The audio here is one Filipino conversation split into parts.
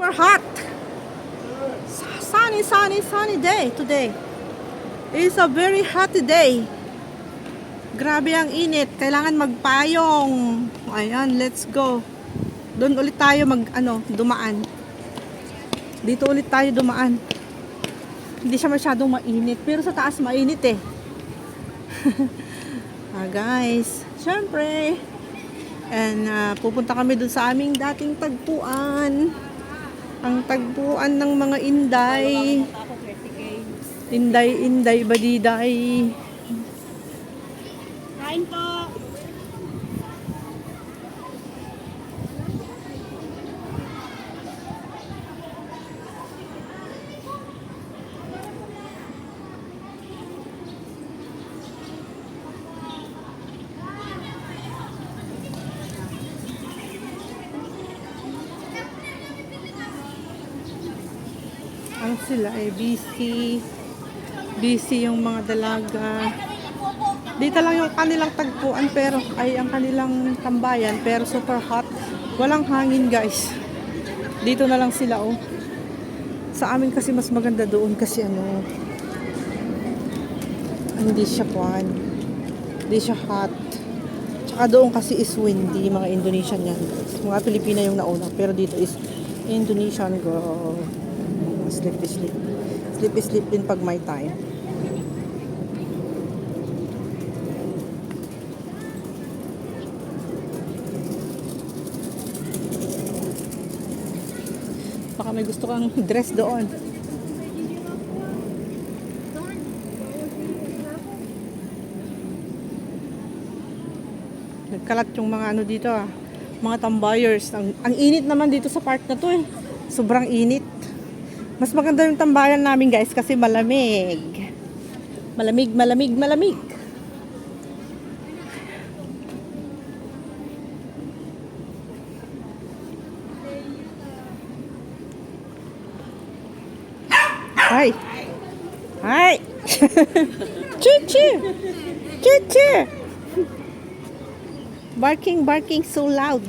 Super hot. Sunny day today. It's a very hot day. Grabe ang init. Kailangan magpayong. Ayan, let's go. Doon ulit tayo dumaan. Dito ulit tayo dumaan. Hindi siya masyadong mainit. Pero sa taas mainit eh. Guys, syempre. And pupunta kami doon sa aming dating tagpuan. Ang tagpuan ng mga inday. Inday, badiday. Kain po. Ano sila busy yung mga dalaga. Dito lang yung kanilang tagpuan ang kanilang tambayan pero super hot. Walang hangin guys. Dito na lang sila oh. Sa amin kasi mas maganda doon kasi hindi siya hot. Tsaka doon kasi is windy, mga Indonesian yan. Mga Pilipina yung nauna pero dito is Indonesian girl. Sleep din pag may time. Baka may gusto kang dress doon. Nagkalat yung mga dito mga tambayers. Ang init naman dito sa park na to eh. Sobrang init. Mas maganda yung tambayan namin guys kasi malamig. Malamig. Hi. Chuchu. Barking so loud.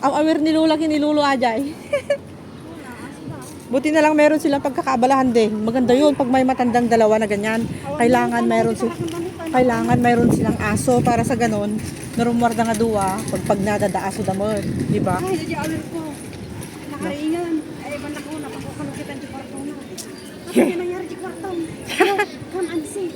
Ang aware ni Lula kinilulo ajay. Buti na lang meron silang pagkakaabalahan din. Maganda yun pag may matandang dalawa na ganyan. Kailangan mayroon silang aso para sa ganon. Narumwarda nga duwa pag nadadaaso damon, di ba? Ay, hindi awir ko. Nakaingan. Ay, ban ako napakukulong kita di kwarto na. Ano nangyari di kwarto? Come and see.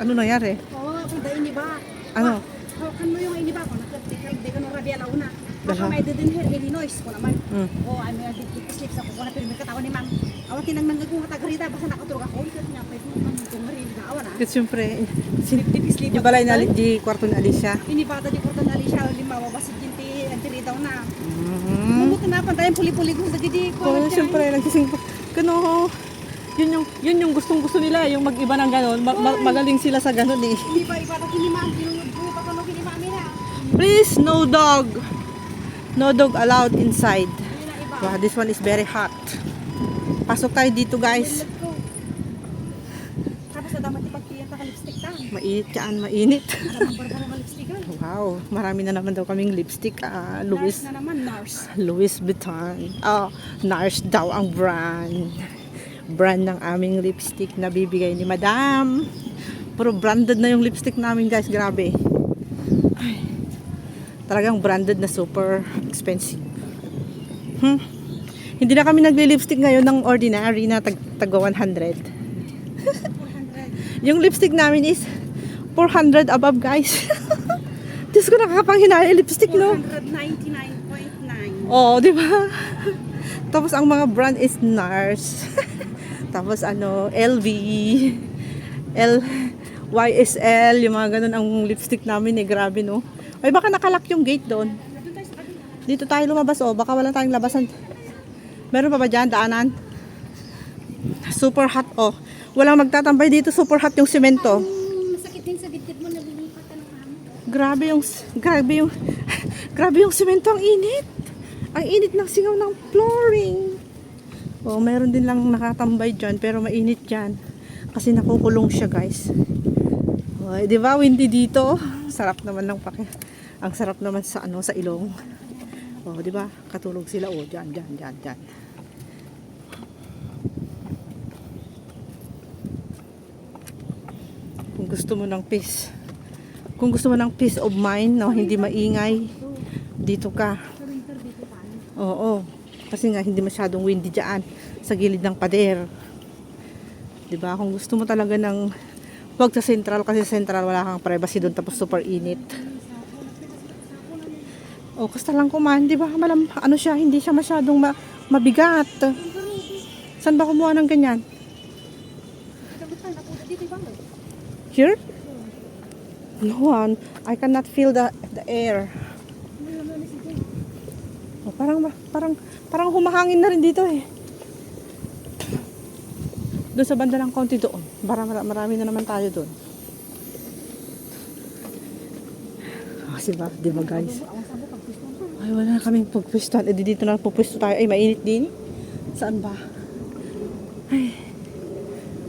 Ano nangyari? Kung ini ba? Ano? Kan mo yung ini ba? Kung nakapikay, di ka nung rabia launa. Baha. Baka may din here, Illinois ko naman. Mm. Ano yung sleep sa kukuha na pinag katawan ni ma'am. Awatin ang nanggaguha tagarita, basta nakaturog ako. Kasi nga, pwede mo man itong marin naawa na. Kasi siyempre, Sleep di balay na di kwarto ni Alicia. Inibata di kwarto na Alicia, limawa basit ginti, antiritaw na. Mabuti na pantayan puli-puli ko sa gidi ko. Oo, siyempre, nagsising gano. Yun yung gustong-gusto nila, yung mag-iba ng ganon. Magaling sila sa ganon eh. Hindi ba iba kinimam, kinungod ko, patanong kinimami na. Please, no dog. No dog allowed inside. Hindi na iba. Wow, this one is very hot. Pasok tayo dito guys. Let's go. Tapos na dapat ipagkiyan ka lipstick ka. Mainit. Maraming barbaro ka lipstick ka. Wow, marami na naman daw kaming lipstick. Nars na naman, Nars. Louis Vuitton. Nars daw ang brand. Brand ng aming lipstick na bibigay ni Madam. Pero branded na yung lipstick namin guys, grabe. Ay, talagang branded na super expensive. Hindi na kami nagli-lipstick ngayon ng ordinary na tagwa 100. 400. Yung lipstick namin is 400 above guys. Diyos ko, nakakapanghinaya yung lipstick, no? 499.9. Oo, di ba? Tapos ang mga brand is NARS. Tapos LV, YSL, yung mga ganun ang lipstick namin eh. Grabe, no? Ay, baka nakalak yung gate doon. Dito tayo lumabas, baka wala tayong labasan. Meron pa ba dyan, daanan? Super hot, Walang magtatambay dito, super hot yung semento. Masakit din sa gitgit mo, nalilipat ka ng hangin. Grabe yung semento, ang init. Ang init ng singaw ng flooring. Meron din lang nakatambay dyan, pero mainit dyan. Kasi nakukulong siya, guys. Di ba, windy dito? Sarap naman ng Ang sarap naman sa ano, sa ilong. Oh, di ba? Katulog sila. Oh, diyan, diyan, diyan, diyan. Kung gusto mo ng peace. Kung gusto mo ng peace of mind, no, hindi maingay, dito ka. Sa winter dito tayo. Oo. Kasi nga hindi masyadong windy diyan sa gilid ng pader. 'Di ba? Kung gusto mo talaga ng wag sa central kasi central wala kang privacy doon tapos super init. O basta lang kumain, 'di ba? Ano siya, hindi siya masyadong mabigat. Saan ba kumuha ng ganyan? Dito ba? Here? No one. I cannot feel the air. Oh, parang humahangin na rin dito eh. Doon sa banda ng konti doon. Marami na naman tayo doon. Kasi ba, di ba guys? Ay, wala na kaming pagpwestuhan. Eh, dito na pupwesto tayo. Ay, mainit din. Saan ba? Ay.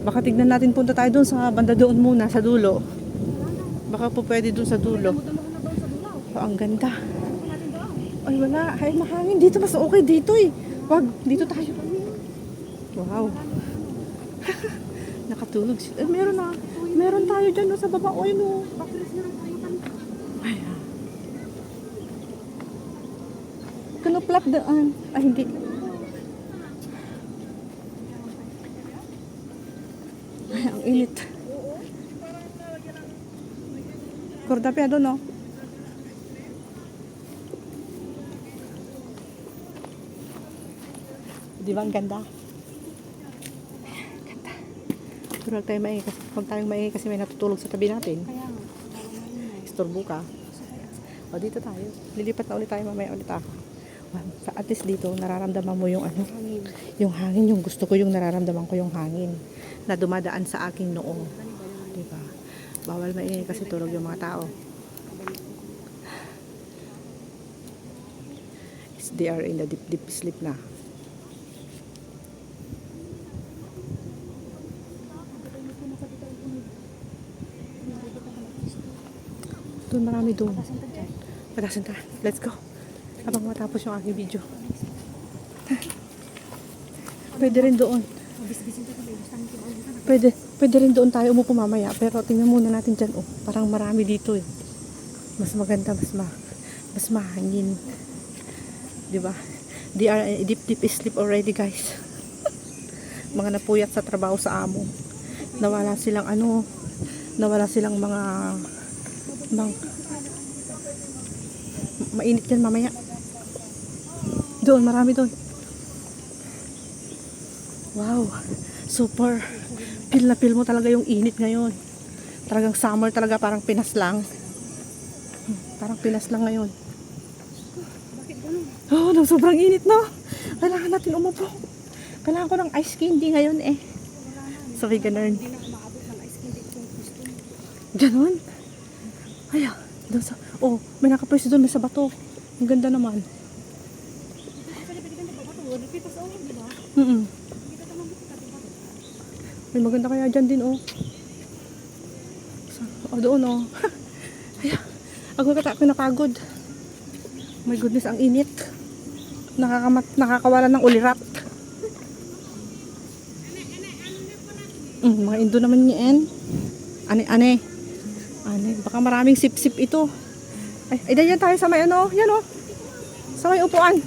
Baka tignan natin punta tayo doon sa banda doon muna, sa dulo. Baka po pwede doon sa dulo. Oh, ang ganda. Ay, wala. Ay, mahangin. Dito mas okay dito eh. Wag, dito tayo. Wow. Nakatulog siya. Eh, meron tayo dyan no, sa baba. O, yun o. Ay. Kanuplap daan. Ay, hindi. Ay, ang init. Kordapya doon, no? Di ba ang ganda? Ganda. Pero huwag tayong maingay kasi, kasi may natutulog sa tabi natin. Istorbo ka. O, dito tayo. Lilipat na ulit tayo mamaya ulit ako. At least dito, nararamdaman mo yung ano, yung hangin, yung gusto ko yung nararamdaman ko yung hangin na dumadaan sa aking noo. Diba? Bawal maingay kasi tulog yung mga tao. They are in the deep sleep na. Doon marami doon. Patasan ta. Let's go. Habang matapos yung aking video. Pwede rin doon. Pwede rin doon tayo umupo mamaya. Pero tingnan muna natin dyan. Oh, parang marami dito eh. Mas maganda, mas mahangin. Diba? They are deep sleep already guys. Mga napuyat sa trabaho sa amo. Nawala silang mga mainit yan mamaya. Doon, marami doon. Wow. Super. Feel na feel mo talaga yung init ngayon. Talagang summer talaga, parang Pinas lang. Parang Pinas lang ngayon. Oh, no, sobrang init no. Kailangan natin umupo. Kailangan ko ng ice candy ngayon eh. So, ganun. Ganon. Ay, doon sa... Oh, may nakapwesto doon, may sa bato. Ang ganda naman. May maganda kaya dyan din, oh. Oh, doon, oh. Ay, ako napagod. My goodness, ang init. Nakakawala ng ulirat. Mga Indo naman yan. Ane. Baka maraming sip-sip ito. Ay, dyan tayo sa may ano. Yan o. Sa may upuan.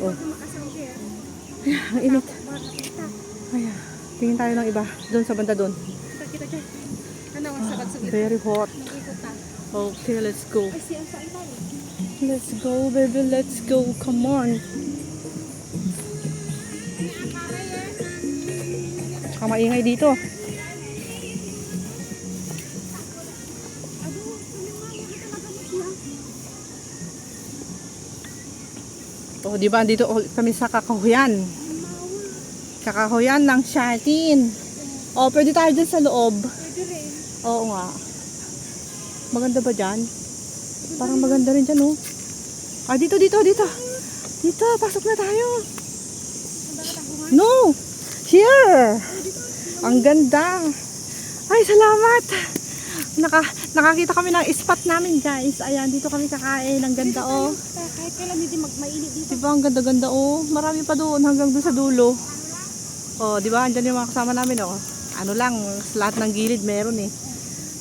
Oh. Ay, ang init. Ay, tingin tayo ng iba. Doon sa banda doon. Very hot. Okay, let's go. Let's go, baby. Let's go. Come on. Maingay dito. Oh, di ba dito kami sa kakahuyan. Kakahuyan ng Shatin. Oh, pwede tayo dyan sa loob. Pwede rin. Oo nga. Maganda ba dyan? Parang maganda rin dyan, oh. Ah, dito. Dito, pasok na tayo. No! Here! Ang ganda! Ay, salamat! Nakakita kami ng spot namin, guys. Ayan, dito kami kakain. Ang ganda, oh. Kahit kailan hindi mainit dito. Diba, ang ganda-ganda, oh. Marami pa doon hanggang doon sa dulo. Oh, diba, andyan yung mga kasama namin, oh. Ano lang, sa lahat ng gilid meron, eh.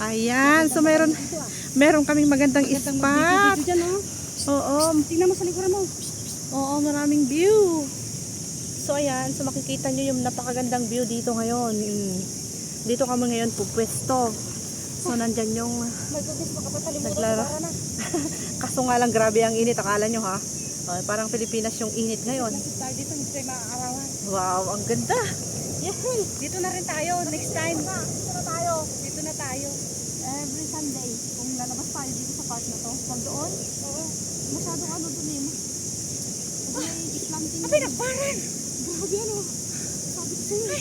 Ayan, so meron kaming magandang spot. Dito dyan, oh. Oo, Tingnan mo sa likuran mo. oo, maraming view. So, ayan, so makikita nyo yung napakagandang view dito ngayon. Dito kami ngayon pupwesto. So, nandyan yung My goodness, baka patalimutan Naglaro. para na. kaso nga lang grabe ang init, akala nyo ha. Parang Pilipinas yung init ngayon. Kasi tayo dito, hindi tayo maaarawan. Wow, ang ganda. Yay! Dito na rin tayo, next time. Dito na tayo. Dito na tayo. Every Sunday, kung lalabas tayo dito sa park na to, wag doon. Oo. Masyadong ano doon eh. May Islam thing. Abay, nagbaran! Grabe ano. Sabi ko sa'yo.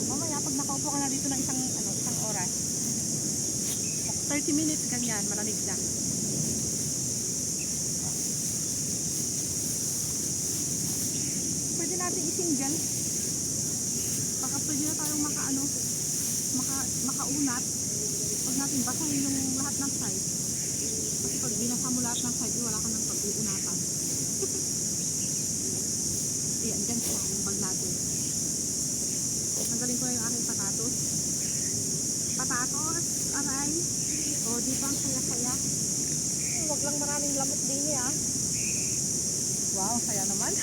Mamaya pag nakaupo ka na dito ng isang oras. 30 minutes ganyan, malamig lang. Pwede natin i-single. Baka pwede na tayong makaunat. Huwag natin basahin yung lahat ng side. Kasi pag binasa mo lahat ng side, wala ka ng pag-uunatan. Ayan, dyan siya, yung bag natin. Tanggalin ko yung aking patatos. Patatos, aray. O, di ba ang saya-saya? Huwag lang maraming lamot din niya. Wow, saya naman.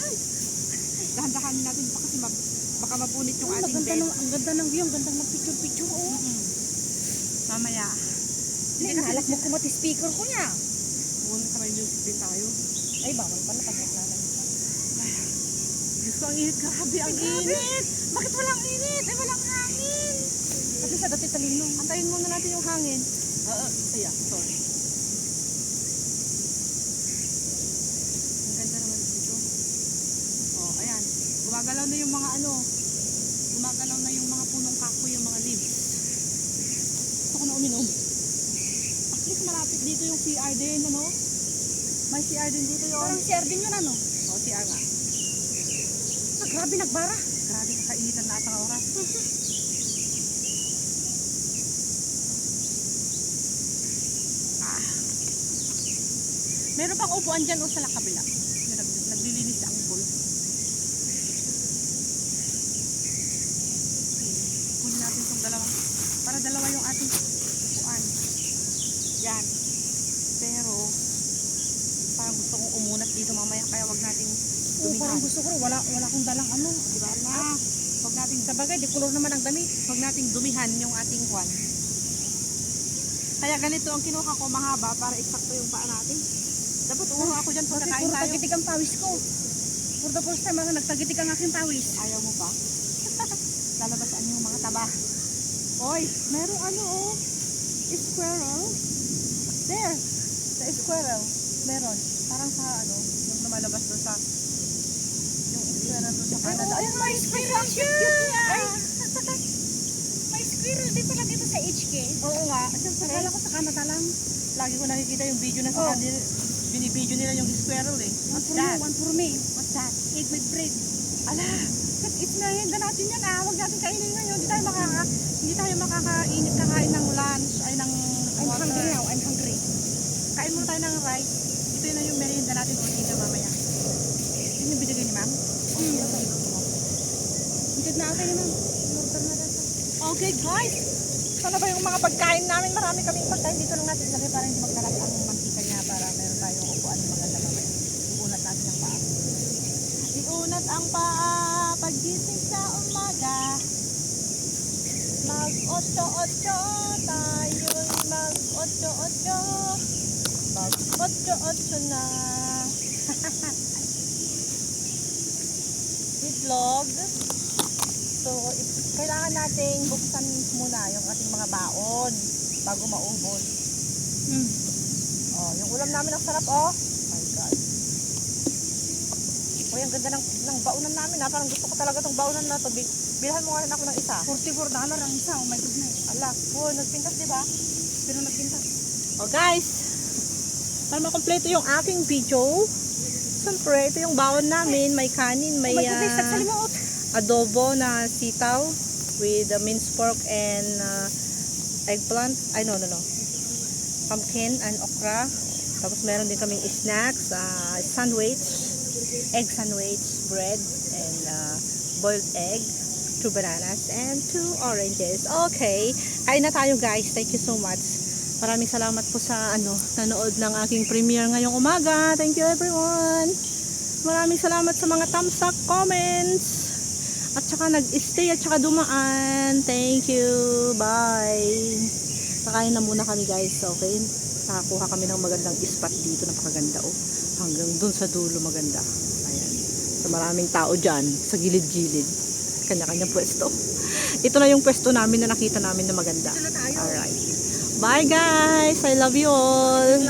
Dahan-dahanin natin pa kasi baka mapunit yung ating bed. Ang ganda ng view, ang ganda ng picture-picture, oh. Mamaya. Hindi, nahalak mo kumati speaker ko niya. Muna ka may music din tayo. Ay, bawal pala pag naklanan. Diyos ko, ang init. Grabe, ang init. Bakit walang init? Eh, walang hangin. Kasi sa dati talino. Antayin muna natin yung hangin. Yeah, sorry. Ang ganda naman dito. Oh, ayan. Gumagalaw na yung mga gumagalaw na yung mga punong kahoy, yung mga leaves. Gusto ko na uminom. At least malapit dito yung CR din, ano? May CR din dito yun. Parang share din yun, ano? Oh, CR nga. Grabe, nagbara. Grabe, kakainitan na atang oras. Meron pang upuan dyan o sa kabila. Naglilinis ang pool. Okay. Kunin natin itong dalawang. Para dalawa yung ating upuan. Yan. Pero, parang gusto kong umunat dito mamaya. Kaya wag natin Oo, dumihan. parang gusto ko. Wala kong dalang ano. Diba? Wag natin, sabagay, di kulor naman ang damit. Wag nating dumihan yung ating kwan. Kaya ganito ang kinuha ko, mahaba para eksakto yung paa natin. Dapat uuro ako dyan Kasi pagkakain puro tayo. tagitig ang pawis ko. For the first time, nagtagitig ang aking pawis. Ayaw mo ba? Lalabasan yung mga taba. Oy, merong squirrel. There, the squirrel. Meron. Parang sa yung lumalabas doon sa yung squirrel doon sa Canada. Ay, may squirrel siya! Ay, may squirrel din pala dito sa HK. Oo nga. Siyempre, Akala ko sa Canada lang. lagi ko nakikita yung video na sa kanila. Binibideo nila yung squirrel eh. What's that? One for me. What's that? Egg with bread. Ala, it's merienda natin yan ah. Huwag natin kainin ngayon. Hindi tayo makakainit kakain ng lunch ay ng I'm water. hungry now. I'm hungry. Kain muna tayo ng rice. Ito na yung merienda natin o hindi mamaya. Yun yung binigay ni ma'am? Hindi na ako naman. Order na dito. Okay guys. Sana ba yung mga pagkain namin? Marami kaming pagkain. Dito lang natin ilagay para hindi magkalat ang mantika niya para meron tayong upuan ng maganda mamaya. Iunat natin ang paa. Iunat ang paa paggising sa umaga. Mag-otso-otso tayo'y mag-otso-otso. Mag-otso-otso na. Itlog. So, kailangan nating buksan muna yung ating mga baon bago maubos. Oh, yung ulam namin ang sarap, oh. My God. Oh, ang ganda ng baonan namin, ha. Parang gusto ko talaga tong baonan na to. Bilhan mo nga rin ako ng isa. $44 ang isa. Oh my goodness. Ala, nagpintas, di ba? Pero nagpintas. Oh, guys. Para makompleto yung aking video. Siyempre, ito yung baon namin. May kanin, may Oh my goodness, nagsalimot. adobo na sitaw with the minced pork and eggplant. Ay, no. Pumpkin and okra. Tapos meron din kaming snacks, sandwich, egg sandwich, bread, and boiled egg, 2 bananas, and 2 oranges. Okay, kain na tayo guys. Thank you so much. Maraming salamat po sa nanood ng aking premiere ngayong umaga. Thank you everyone. Maraming salamat sa mga thumbs up, comments, at saka nag-stay at saka dumaan. Thank you. Bye. Kakain na muna kami guys. Okay. Nakakuha kami ng magandang spot dito. Napakaganda oh. Hanggang dun sa dulo maganda. Ayan. So maraming tao dyan sa gilid-gilid. Kanya-kanyang pwesto. Ito na yung pwesto namin na nakita namin na maganda. Alright. Bye guys. I love you all.